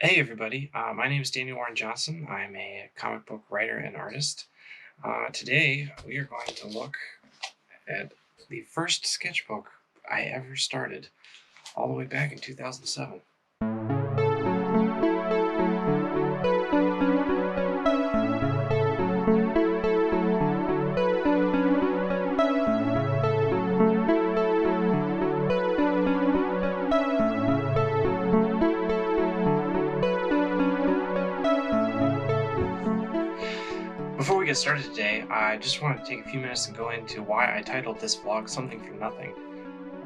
Hey everybody, my name is Daniel Warren Johnson. I'm a comic book writer and artist. Today we are going to look at the first sketchbook I ever started, all the way back in 2007. Before we get started today, I just wanted to take a few minutes and go into why I titled this vlog Something from Nothing.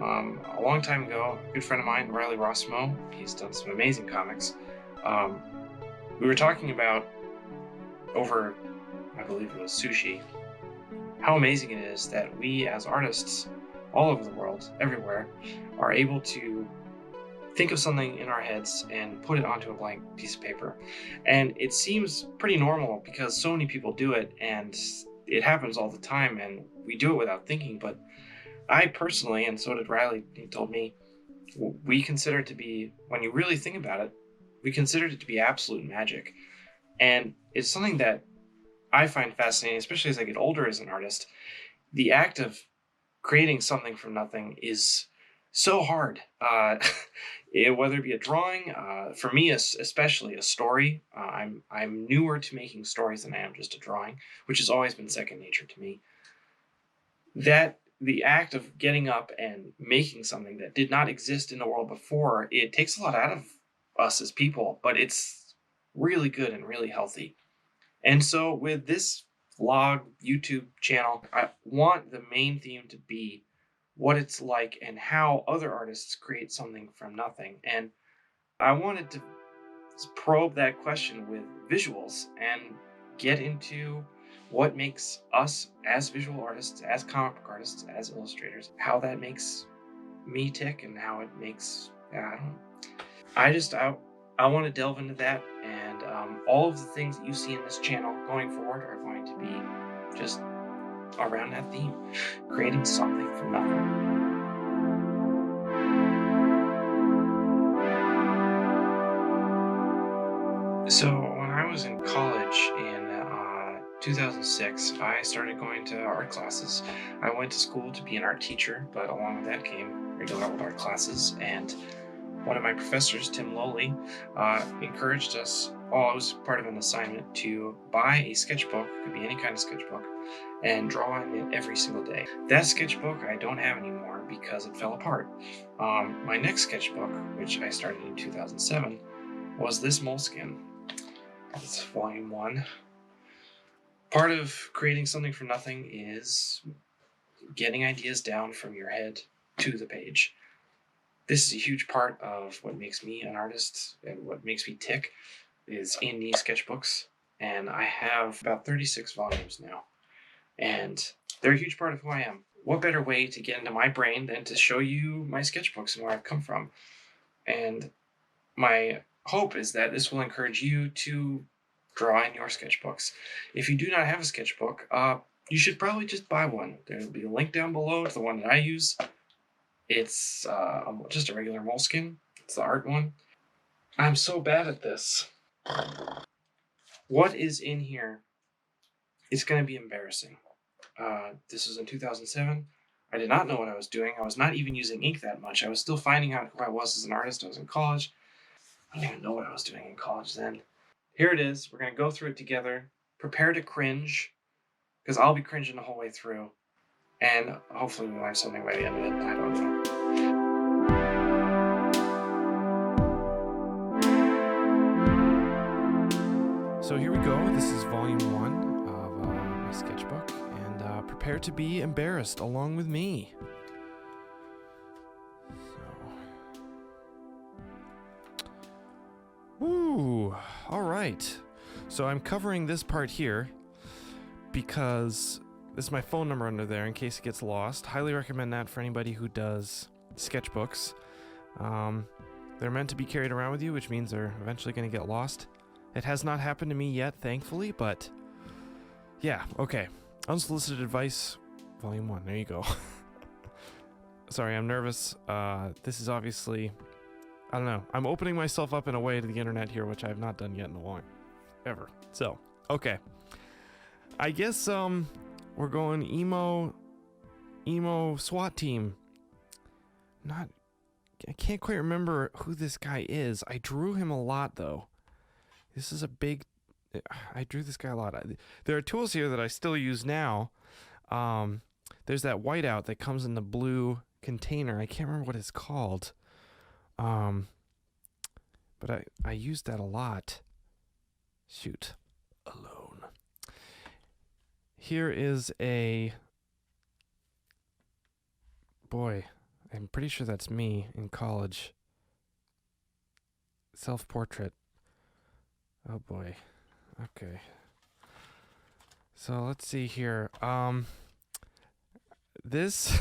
A long time ago, a good friend of mine, Riley Rossmo, he's done some amazing comics. Um, we were talking about, over, I believe it was sushi, how amazing it is that we as artists all over the world, everywhere, are able to think of something in our heads and put it onto a blank piece of paper. And it seems pretty normal because so many people do it and it happens all the time and we do it without thinking. But I personally, and so did Riley, he told me, we consider it to be, when you really think about it, we consider it to be absolute magic. And it's something that I find fascinating, especially as I get older as an artist. The act of creating something from nothing is so hard. Whether it be a drawing, for me especially a story. I'm newer to making stories than I am just a drawing, which has always been second nature to me. That the act of getting up and making something that did not exist in the world before, it takes a lot out of us as people, but it's really good and really healthy. And so with this vlog YouTube channel, I want the main theme to be what it's like and how other artists create something from nothing. And I wanted to probe that question with visuals and get into what makes us as visual artists, as comic book artists, as illustrators, how that makes me tick and how it makes, I want to delve into that, and all of the things that you see in this channel going forward are going to be just around that theme, creating something from nothing. So when I was in college in 2006, I started going to art classes. I went to school to be an art teacher, but along with that came regular art classes, and one of my professors, Tim Lowley, encouraged us all, it was part of an assignment, to buy a sketchbook, could be any kind of sketchbook, and draw in it every single day. That sketchbook I don't have anymore because it fell apart. My next sketchbook, which I started in 2007, was this moleskin. It's volume 1. Part of creating something from nothing is getting ideas down from your head to the page. This is a huge part of what makes me an artist and what makes me tick is in these sketchbooks. And I have about 36 volumes now. And they're a huge part of who I am. What better way to get into my brain than to show you my sketchbooks and where I've come from? And my hope is that this will encourage you to draw in your sketchbooks. If you do not have a sketchbook, you should probably just buy one. There'll be a link down below to the one that I use. It's just a regular moleskin. It's the art one. I'm so bad at this. What is in here is going to be embarrassing. This was in 2007. I did not know what I was doing. I was not even using ink that much. I was still finding out who I was as an artist. I was in college. I didn't even know what I was doing in college then. Here it is. We're going to go through it together. Prepare to cringe, because I'll be cringing the whole way through. And hopefully we learn something by the end of it. I don't know. So here we go. This is volume 1 of my sketchbook, and prepare to be embarrassed along with me. All right. So I'm covering this part here because this is my phone number under there in case it gets lost. Highly recommend that for anybody who does sketchbooks. They're meant to be carried around with you, which means they're eventually going to get lost. It has not happened to me yet, thankfully, but yeah, okay. Unsolicited advice, volume 1, there you go. Sorry, I'm nervous. This is obviously I don't know. I'm opening myself up in a way to the internet here, which I have not done yet in a long ever. So, okay. I guess we're going emo SWAT team. I can't quite remember who this guy is. I drew him a lot though. This is a big I drew this guy a lot. There are tools here that I still use now. There's that whiteout that comes in the blue container. I can't remember what it's called. But I used that a lot. Shoot. Alone. Here is a... Boy, I'm pretty sure that's me in college. Self-portrait. Oh boy. Okay. So let's see here. This...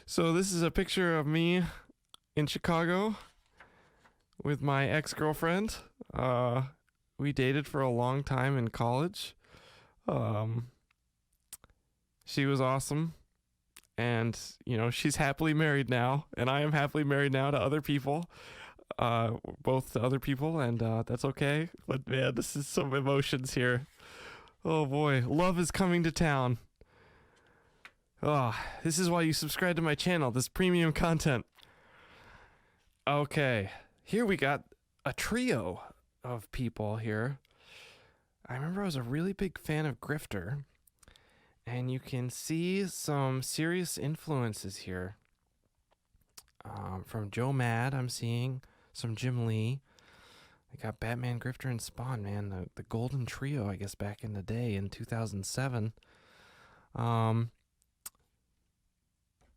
So this is a picture of me in Chicago with my ex-girlfriend. We dated for a long time in college. She was awesome. And, you know, she's happily married now. And I am happily married now to other people. Both to other people. And that's okay. But, man, this is some emotions here. Oh, boy. Love is coming to town. Oh, this is why you subscribe to my channel. This premium content. Okay. Here we got a trio of people here. I remember I was a really big fan of Grifter. And you can see some serious influences here. From Joe Mad, I'm seeing some Jim Lee. I got Batman, Grifter, and Spawn, man. The golden trio, I guess, back in the day in 2007.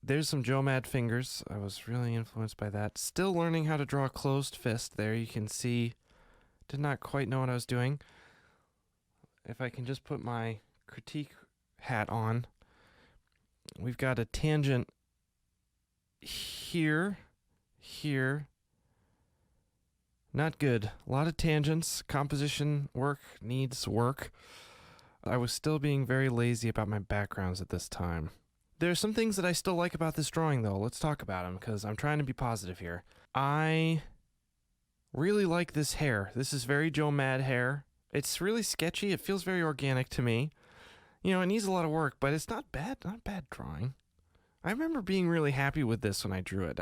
There's some Joe Mad fingers. I was really influenced by that. Still learning how to draw a closed fist there. You can see, did not quite know what I was doing. If I can just put my critique hat on. We've got a tangent here. Not good. A lot of tangents. Composition work needs work. I was still being very lazy about my backgrounds at this time. There's some things that I still like about this drawing, though. Let's talk about them, because I'm trying to be positive here. I really like this hair. This is very Joe Mad hair. It's really sketchy. It feels very organic to me. You know, it needs a lot of work, but it's not bad. Not bad drawing. I remember being really happy with this when I drew it.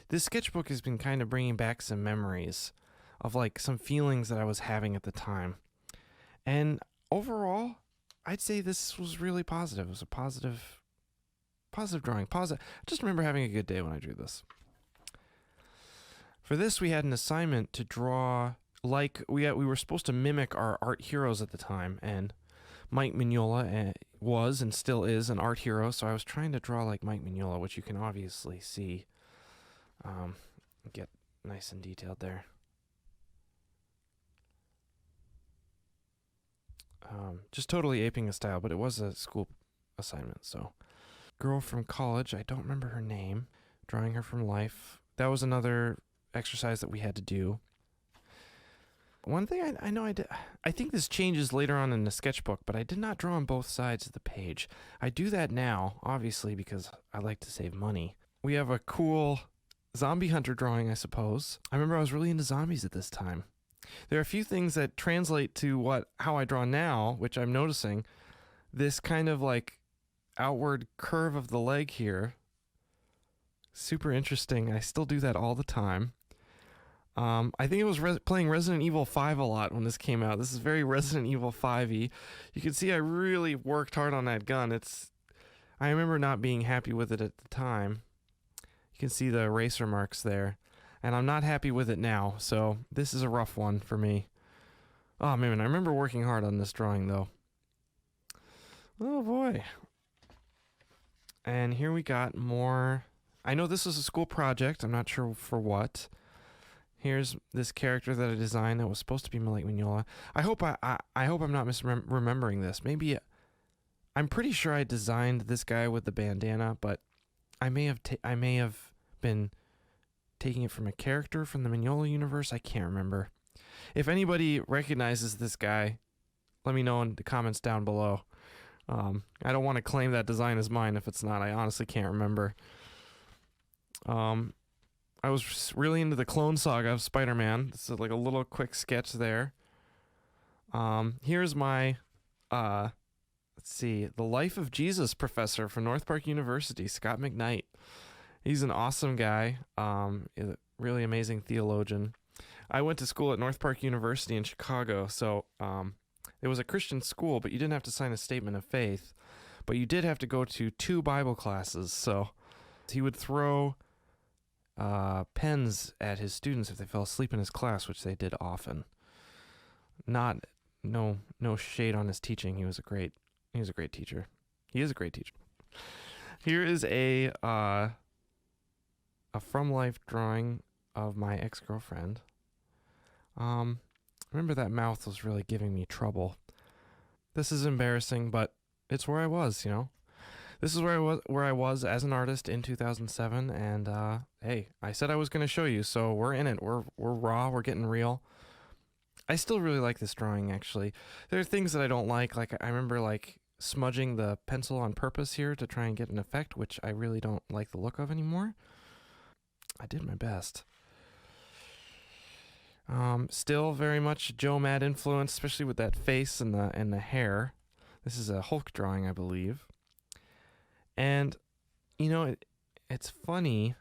This sketchbook has been kind of bringing back some memories of, like, some feelings that I was having at the time. And overall, I'd say this was really positive. It was a positive drawing. I just remember having a good day when I drew this. For this, we had an assignment to draw, like, we were supposed to mimic our art heroes at the time, and Mike Mignola was and still is an art hero, so I was trying to draw like Mike Mignola, which you can obviously see. Get nice and detailed there. Just totally aping a style, but it was a school assignment, so. Girl from college, I don't remember her name. Drawing her from life. That was another exercise that we had to do. One thing I know I did, I think this changes later on in the sketchbook, but I did not draw on both sides of the page. I do that now, obviously, because I like to save money. We have a cool zombie hunter drawing, I suppose. I remember I was really into zombies at this time. There are a few things that translate to how I draw now, which I'm noticing. This kind of like outward curve of the leg here. Super interesting. I still do that all the time. I think it was playing Resident Evil 5 a lot when this came out. This is very Resident Evil 5-y. You can see I really worked hard on that gun. I remember not being happy with it at the time. You can see the eraser marks there. And I'm not happy with it now, so this is a rough one for me. Oh man, I remember working hard on this drawing though. Oh boy. And here we got more. I know this was a school project. I'm not sure for what. Here's this character that I designed that was supposed to be Mike Mignola. I hope I'm not misremembering this. Maybe I'm pretty sure I designed this guy with the bandana, but I may have been taking it from a character from the Mignola universe. I can't remember. If anybody recognizes this guy, let me know in the comments down below. I don't want to claim that design as mine if it's not. I honestly can't remember. Um, I was really into the Clone Saga of Spider-Man. This is like a little quick sketch there. Here's my, let's see, the Life of Jesus professor from North Park University, Scott McKnight. He's an awesome guy, a really amazing theologian. I went to school at North Park University in Chicago, so it was a Christian school, but you didn't have to sign a statement of faith. But you did have to go to 2 Bible classes, so he would throw pens at his students if they fell asleep in his class, which they did often. No shade on his teaching. He was a great teacher. He is a great teacher. Here is a from life drawing of my ex-girlfriend. Remember that mouth was really giving me trouble. This is embarrassing, but it's where I was, you know. This is where I was as an artist in 2007, and hey, I said I was going to show you, so we're in it. We're raw. We're getting real. I still really like this drawing, actually. There are things that I don't like I remember like smudging the pencil on purpose here to try and get an effect, which I really don't like the look of anymore. I did my best. Still very much Joe Mad influence, especially with that face and the hair. This is a Hulk drawing, I believe. And, you know, it's funny.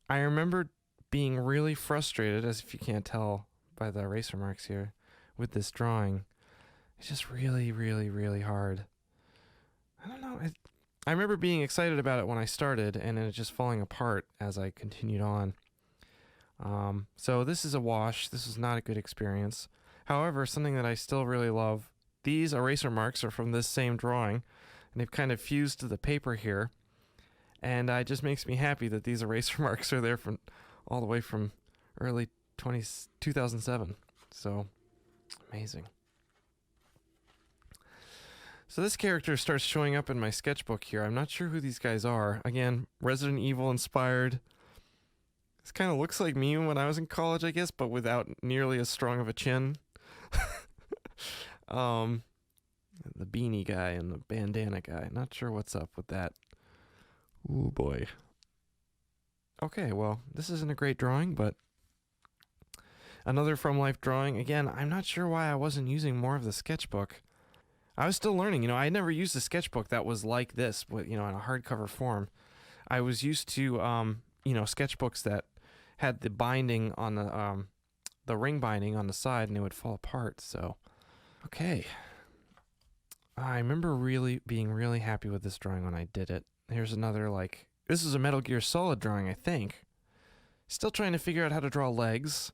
I remember being really frustrated, as if you can't tell by the eraser marks here, with this drawing. It's just really, really, really hard. I don't know. I remember being excited about it when I started, and then it just falling apart as I continued on. So this is a wash. This is not a good experience. However, something that I still really love, these eraser marks are from this same drawing, and they've kind of fused to the paper here. And it just makes me happy that these eraser marks are there from all the way from early 2007. So, amazing. So this character starts showing up in my sketchbook here. I'm not sure who these guys are. Again, Resident Evil inspired. This kind of looks like me when I was in college, I guess, but without nearly as strong of a chin. The beanie guy and the bandana guy. Not sure what's up with that. Ooh, boy. Okay, well, this isn't a great drawing, but another from life drawing. Again, I'm not sure why I wasn't using more of the sketchbook. I was still learning. You know, I never used a sketchbook that was like this, but, you know, in a hardcover form. I was used to, you know, sketchbooks that had the binding on the ring binding on the side, and it would fall apart. So, okay. I remember being really happy with this drawing when I did it. Here's another, like, this is a Metal Gear Solid drawing, I think. Still trying to figure out how to draw legs.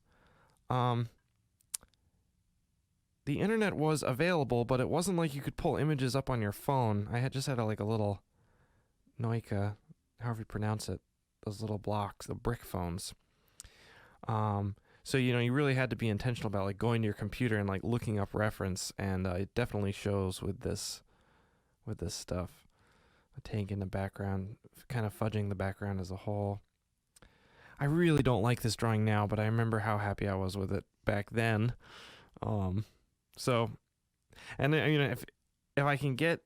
The internet was available, but it wasn't like you could pull images up on your phone. I just had a little Noika, however you pronounce it, those little blocks, the brick phones. So, you know, you really had to be intentional about like going to your computer and like looking up reference, and it definitely shows with this stuff. A tank in the background, kind of fudging the background as a whole. I really don't like this drawing now, but I remember how happy I was with it back then. So, and you know, if I can get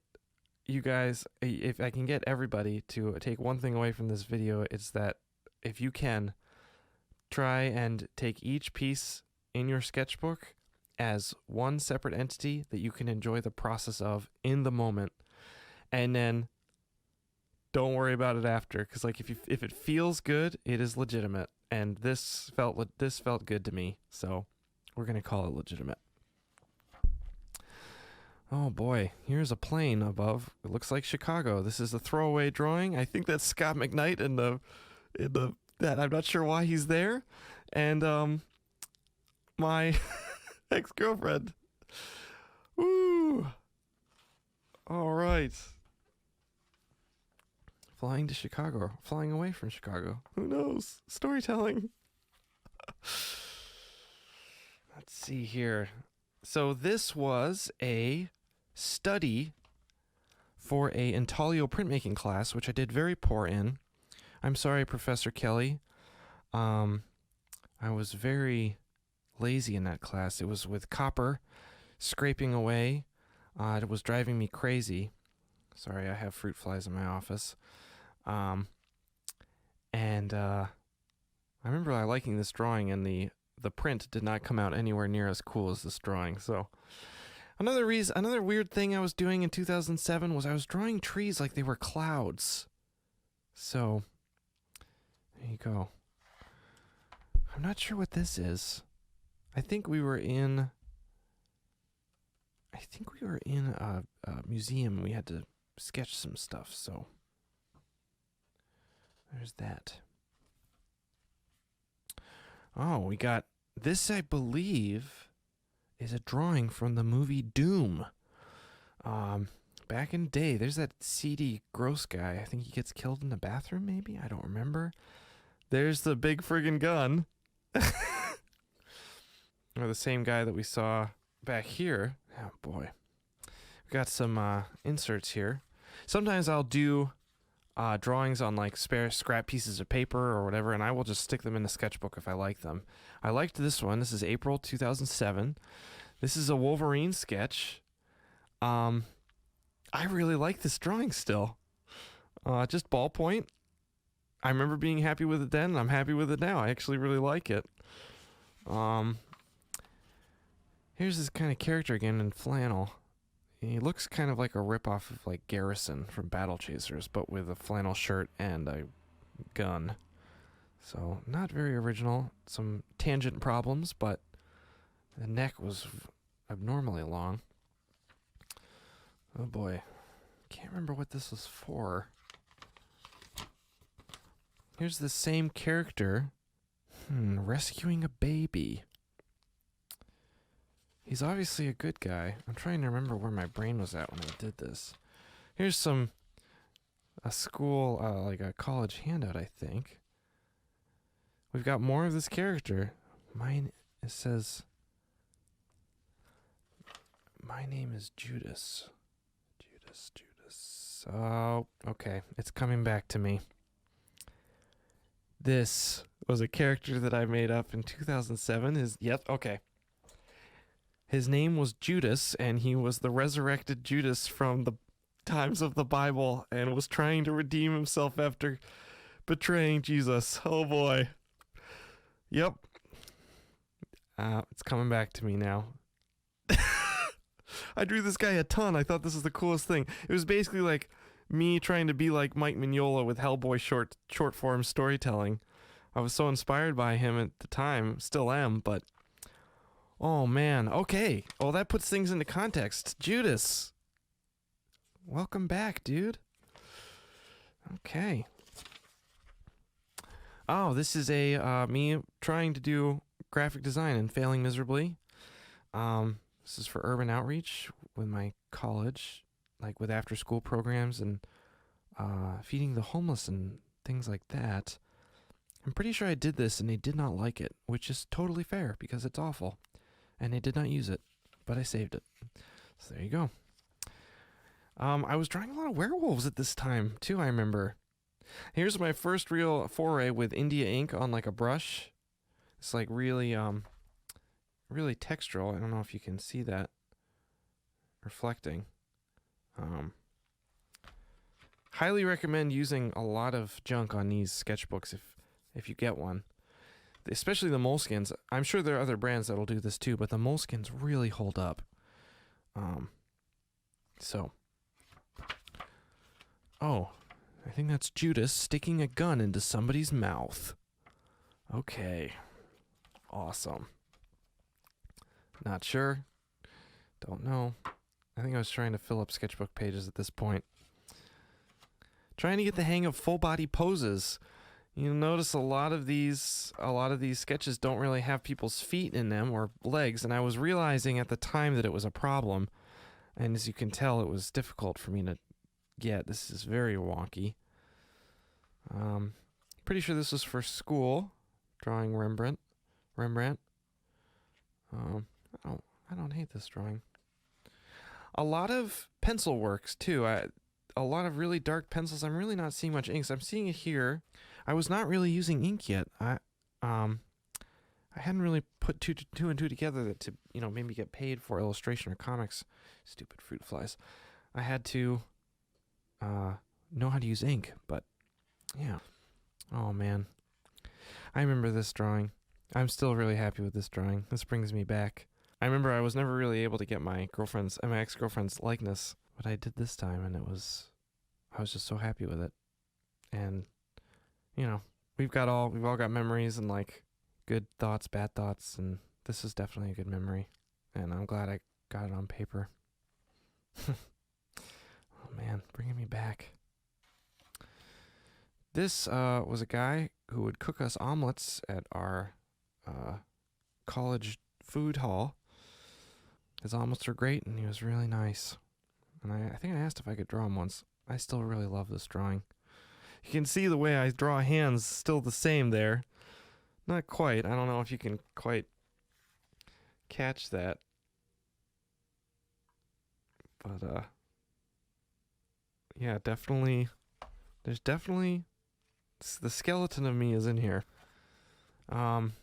you guys, if I can get everybody to take one thing away from this video, it's that if you can, try and take each piece in your sketchbook as one separate entity that you can enjoy the process of in the moment, and then don't worry about it after, because like if it feels good, it is legitimate, and this felt good to me, so we're gonna call it legitimate. Oh boy, here's a plane above. It looks like Chicago. This is a throwaway drawing. I think that's Scott McKnight in the that I'm not sure why he's there, and my ex-girlfriend. Woo! All right. Flying to Chicago, flying away from Chicago. Who knows? Storytelling. Let's see here. So this was a study for a intaglio printmaking class, which I did very poor in. I'm sorry, Professor Kelly. I was very lazy in that class. It was with copper scraping away. It was driving me crazy. Sorry, I have fruit flies in my office. And I remember I liking this drawing, and the print did not come out anywhere near as cool as this drawing. So another weird thing I was doing in 2007 was I was drawing trees like they were clouds. So there you go. I'm not sure what this is. I think we were in a museum. We had to sketch some stuff, so there's that. Oh, we got this, I believe, is a drawing from the movie Doom. Back in the day, there's that seedy, gross guy. I think he gets killed in the bathroom, maybe? I don't remember. There's the big friggin' gun. Or the same guy that we saw back here. Oh, boy. We got some inserts here. Sometimes I'll do drawings on like spare scrap pieces of paper or whatever, and I will just stick them in the sketchbook if I like them. I liked this one. This is April 2007. This is a Wolverine sketch. I really like this drawing still. Just ballpoint. I remember being happy with it then, and I'm happy with it now. I actually really like it. Here's this kind of character again in flannel. He looks kind of like a ripoff of like Garrison from Battle Chasers, but with a flannel shirt and a gun. So not very original. Some tangent problems, but the neck was abnormally long. Oh boy. Can't remember what this was for. Here's the same character. Rescuing a baby. He's obviously a good guy. I'm trying to remember where my brain was at when I did this. Here's a school, like a college handout, I think. We've got more of this character. It says, my name is Judas. Judas. Oh, okay. It's coming back to me. This was a character that I made up in 2007. Okay. His name was Judas, and he was the resurrected Judas from the times of the Bible and was trying to redeem himself after betraying Jesus. Oh boy. Yep. It's coming back to me now. I drew this guy a ton. I thought this was the coolest thing. It was basically like me trying to be like Mike Mignola with Hellboy short form storytelling. I was so inspired by him at the time, still am, but oh man, okay. Well, that puts things into context. Judas, welcome back, dude. Okay. Oh, this is me trying to do graphic design and failing miserably. This is for urban outreach with my college, like with after school programs and feeding the homeless and things like that. I'm pretty sure I did this and they did not like it, which is totally fair because it's awful. And they did not use it, but I saved it. So there you go. I was drawing a lot of werewolves at this time too, I remember. Here's my first real foray with India ink on like a brush. It's like really textural. I don't know if you can see that reflecting. Highly recommend using a lot of junk on these sketchbooks if you get one. Especially the Moleskines. I'm sure there are other brands that'll do this too, but the Moleskines really hold up. Oh, I think that's Judas sticking a gun into somebody's mouth. Okay. Awesome. Not sure. Don't know. I think I was trying to fill up sketchbook pages at this point. Trying to get the hang of full body poses. You'll notice a lot of these sketches don't really have people's feet in them or legs, and I was realizing at the time that it was a problem. And as you can tell, it was difficult for me to get. This is very wonky. Pretty sure this was for school, drawing Rembrandt. I don't hate this drawing. A lot of pencil works too. A lot of really dark pencils. I'm really not seeing much inks. I'm seeing it here. I was not really using ink yet. I hadn't really put two and two together to maybe get paid for illustration or comics. Stupid fruit flies. I had to know how to use ink, but yeah. Oh man, I remember this drawing. I'm still really happy with this drawing. This brings me back. I remember I was never really able to get my ex-girlfriend's likeness, but I did this time, and I was just so happy with it. And you know, we've all got memories and like good thoughts, bad thoughts, and this is definitely a good memory. And I'm glad I got it on paper. Oh man, bringing me back. This was a guy who would cook us omelets at our college food hall. His omelets were great, and he was really nice. And I think I asked if I could draw him once. I still really love this drawing. You can see the way I draw hands still the same there. Not quite. I don't know if you can quite catch that. But, yeah, definitely. There's definitely. The skeleton of me is in here. Alright,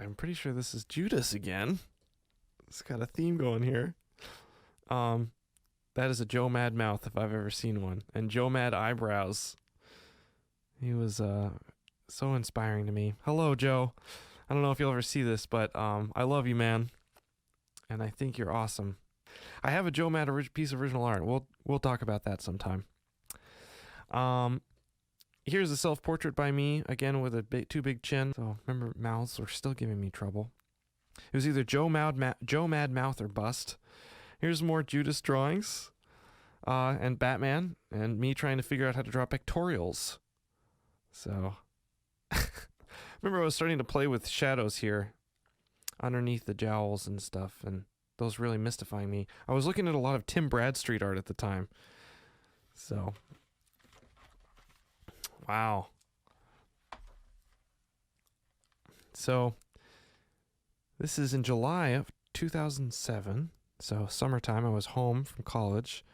I'm pretty sure this is Judas again. It's got a theme going here. That is a Joe Mad mouth if I've ever seen one. And Joe Mad eyebrows. He was so inspiring to me. Hello, Joe. I don't know if you'll ever see this, but I love you, man. And I think you're awesome. I have a Joe Mad piece of original art. We'll talk about that sometime. Here's a self-portrait by me, again with a too big chin. So remember, mouths were still giving me trouble. It was either Joe Mad mouth or bust. Here's more Judas drawings, and Batman, and me trying to figure out how to draw pictorials. So, remember I was starting to play with shadows here, underneath the jowls and stuff, and those really mystifying me. I was looking at a lot of Tim Bradstreet art at the time. So, wow. So, this is in July of 2007. So summertime, I was home from college,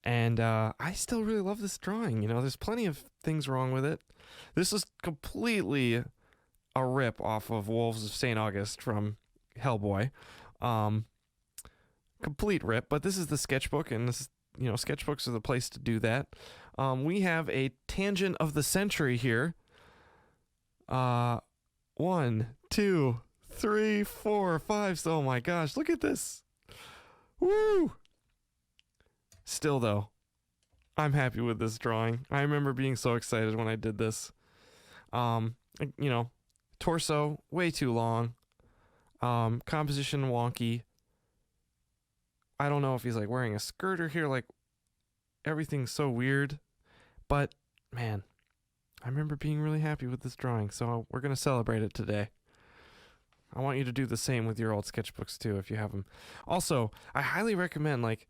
and I still really love this drawing. You know, there's plenty of things wrong with it. This is completely a rip off of Wolves of St. August from Hellboy. Complete rip, but this is the sketchbook, and this is, you know, sketchbooks are the place to do that. We have a tangent of the century here. 1, 2, 3, 4, 5. Oh my gosh, look at this. Woo! Still though, I'm happy with this drawing. I remember being so excited when I did this. You know, torso way too long. Composition wonky. I don't know if he's like wearing a skirt or here, like everything's so weird. But man, I remember being really happy with this drawing, so we're gonna celebrate it today. I want you to do the same with your old sketchbooks too, if you have them. Also, I highly recommend, like,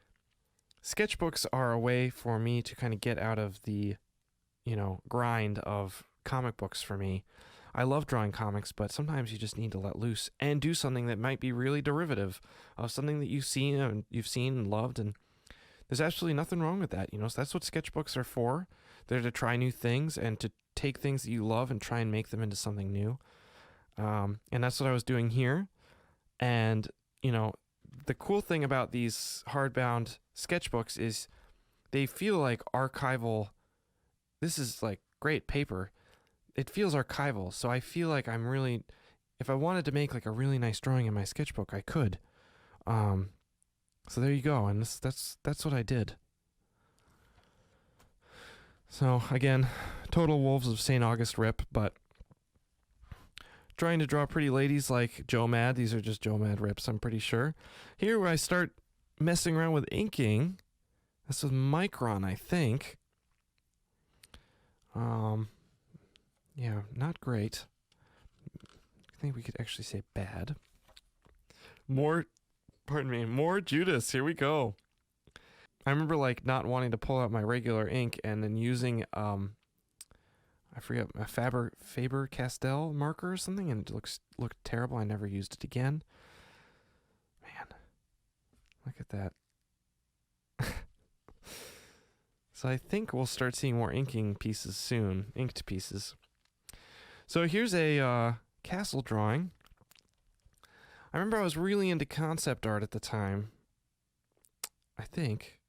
sketchbooks are a way for me to kind of get out of the, you know, grind of comic books for me. I love drawing comics, but sometimes you just need to let loose and do something that might be really derivative of something that you've seen and loved, and there's absolutely nothing wrong with that. You know, so that's what sketchbooks are for. They're to try new things and to take things that you love and try and make them into something new. And that's what I was doing here. And, you know, the cool thing about these hardbound sketchbooks is they feel like archival. This is like great paper. It feels archival. So I feel like I'm really, if I wanted to make like a really nice drawing in my sketchbook, I could. So there you go. And that's what I did. So again, total Wolves of St. August rip, but trying to draw pretty ladies like Joe Mad. These are just Joe Mad rips, I'm pretty sure. Here where I start messing around with inking. This is Micron, I think. Yeah, not great. I think we could actually say bad. More Judas. Here we go. I remember like not wanting to pull out my regular ink and then using I forget, a Faber-Castell marker or something, and it looked terrible. I never used it again. Man, look at that. So I think we'll start seeing more inking pieces soon, inked pieces. So here's a castle drawing. I remember I was really into concept art at the time. I think.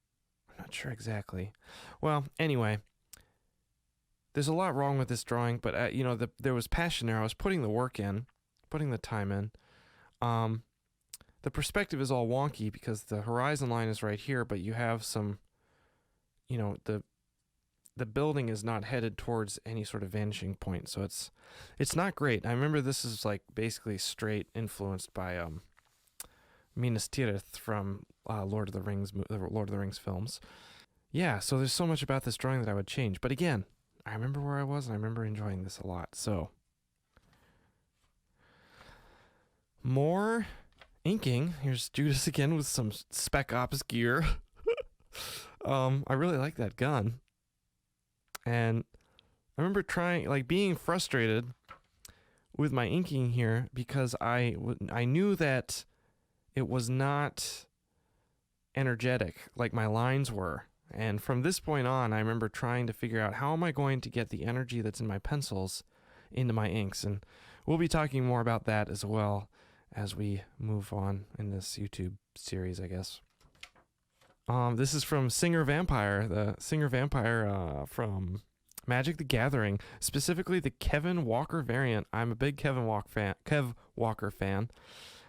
I'm not sure exactly. Well, anyway, there's a lot wrong with this drawing, but there was passion there. I was putting the work in, putting the time in. The perspective is all wonky because the horizon line is right here, but you have some, the building is not headed towards any sort of vanishing point, so it's not great. I remember this is like basically straight influenced by Minas Tirith from Lord of the Rings films. Yeah, so there's so much about this drawing that I would change, but again, I remember where I was and I remember enjoying this a lot. So more inking. Here's Judas again with some Spec Ops gear. I really like that gun. And I remember being frustrated with my inking here because I knew that it was not energetic like my lines were. And from this point on, I remember trying to figure out how am I going to get the energy that's in my pencils into my inks. And we'll be talking more about that as well as we move on in this YouTube series, I guess. This is from Singer Vampire, the Singer Vampire from Magic the Gathering, specifically the Kevin Walker variant. I'm a big Kev Walker fan.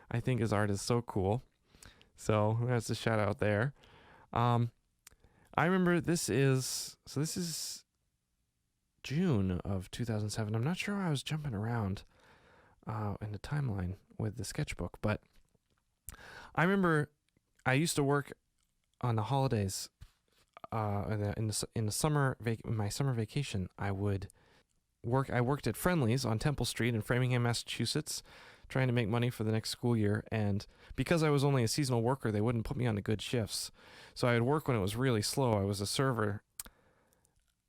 I think his art is so cool. So that's a shout out there. I remember this is June of 2007. I'm not sure why I was jumping around in the timeline with the sketchbook, but I remember I used to work on the holidays. In the summer, in my summer vacation, I worked at Friendly's on Temple Street in Framingham, Massachusetts, trying to make money for the next school year. And because I was only a seasonal worker, they wouldn't put me on the good shifts. So I would work when it was really slow. I was a server.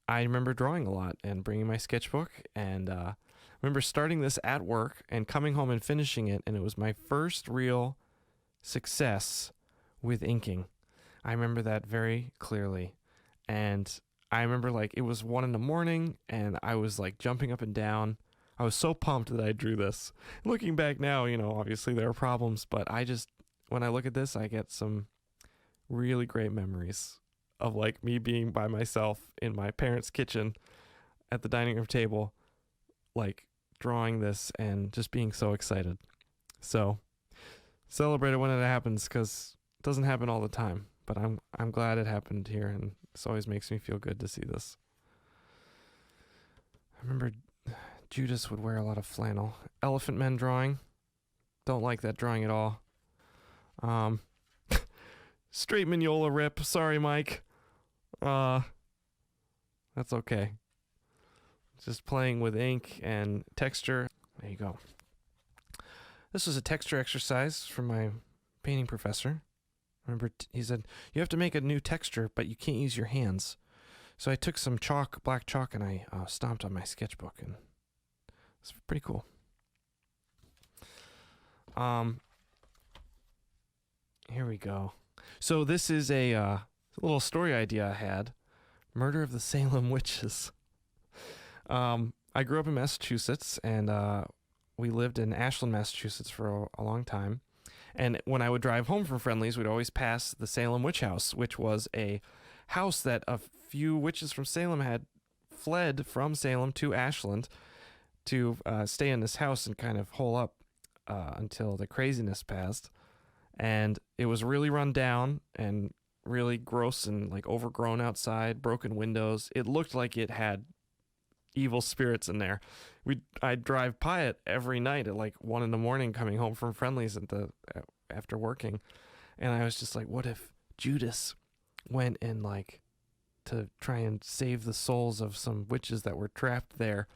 I remember drawing a lot and bringing my sketchbook. And I remember starting this at work and coming home and finishing it. And it was my first real success with inking. I remember that very clearly. And I remember it was 1 a.m. and I was jumping up and down. I was so pumped that I drew this. Looking back now, obviously there are problems, but when I look at this, I get some really great memories of me being by myself in my parents' kitchen at the dining room table, drawing this and just being so excited. So celebrate it when it happens, because it doesn't happen all the time. But I'm glad it happened here, and this always makes me feel good to see this. I remember Judas would wear a lot of flannel. Elephant Men drawing. Don't like that drawing at all. Straight Mignola rip. Sorry, Mike. That's okay. Just playing with ink and texture. There you go. This was a texture exercise from my painting professor. Remember, he said, you have to make a new texture, but you can't use your hands. So I took some black chalk, and I stomped on my sketchbook, and it's pretty cool. Here we go. So this is a little story idea I had. Murder of the Salem Witches. I grew up in Massachusetts, and we lived in Ashland, Massachusetts for a long time. And when I would drive home from Friendly's, we'd always pass the Salem Witch House, which was a house that a few witches from Salem had fled from Salem to Ashland to stay in this house and kind of hole up until the craziness passed. And it was really run down and really gross and overgrown outside, broken windows. It looked like it had evil spirits in there. I'd drive by it every night at 1 a.m. coming home from Friendly's after working, and I was just what if Judas went and to try and save the souls of some witches that were trapped there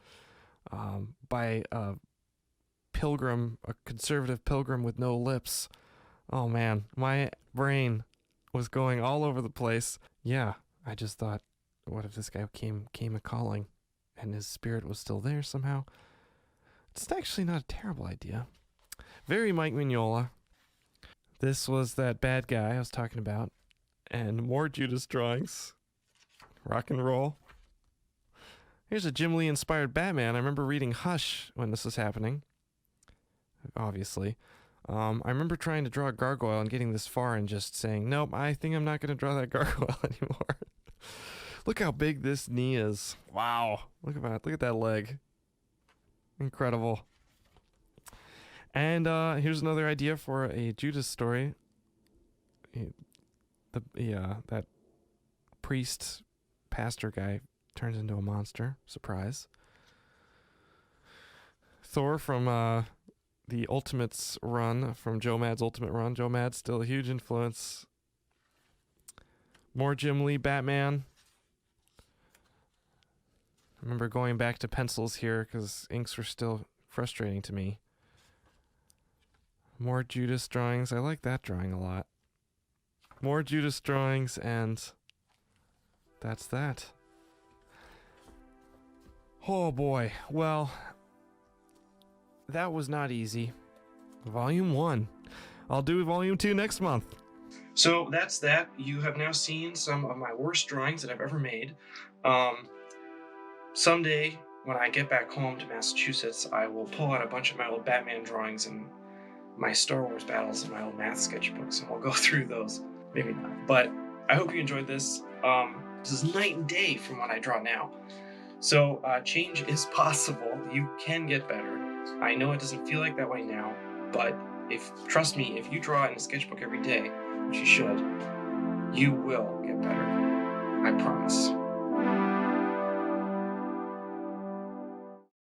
by a conservative pilgrim with no lips. Oh man, my brain was going all over the place. Yeah, I just thought, what if this guy came a calling and his spirit was still there somehow? It's actually not a terrible idea. Very Mike Mignola. This was that bad guy I was talking about. And more Judas drawings. Rock and roll. Here's a Jim Lee inspired Batman. I remember reading Hush when this was happening. Obviously. I remember trying to draw a gargoyle and getting this far and just saying, nope, I think I'm not going to draw that gargoyle anymore. Look how big this knee is. Wow. Look at that leg. Incredible. And here's another idea for a Judas story. That priest pastor guy turns into a monster. Surprise. Thor from the Ultimates run, from Joe Mad's Ultimate run. Joe Mad's still a huge influence. More Jim Lee Batman. I remember going back to pencils here because inks were still frustrating to me. More Judas drawings. I like that drawing a lot. More Judas drawings, and that's that. Oh boy. Well, that was not easy. Volume 1. I'll do Volume 2 next month. So that's that. You have now seen some of my worst drawings that I've ever made. Someday, when I get back home to Massachusetts, I will pull out a bunch of my old Batman drawings and my Star Wars battles and my old math sketchbooks, and we'll go through those. Maybe not. But I hope you enjoyed this. This is night and day from what I draw now. So change is possible. You can get better. I know it doesn't feel like that way now, but trust me, if you draw in a sketchbook every day, which you should, you will get better. I promise.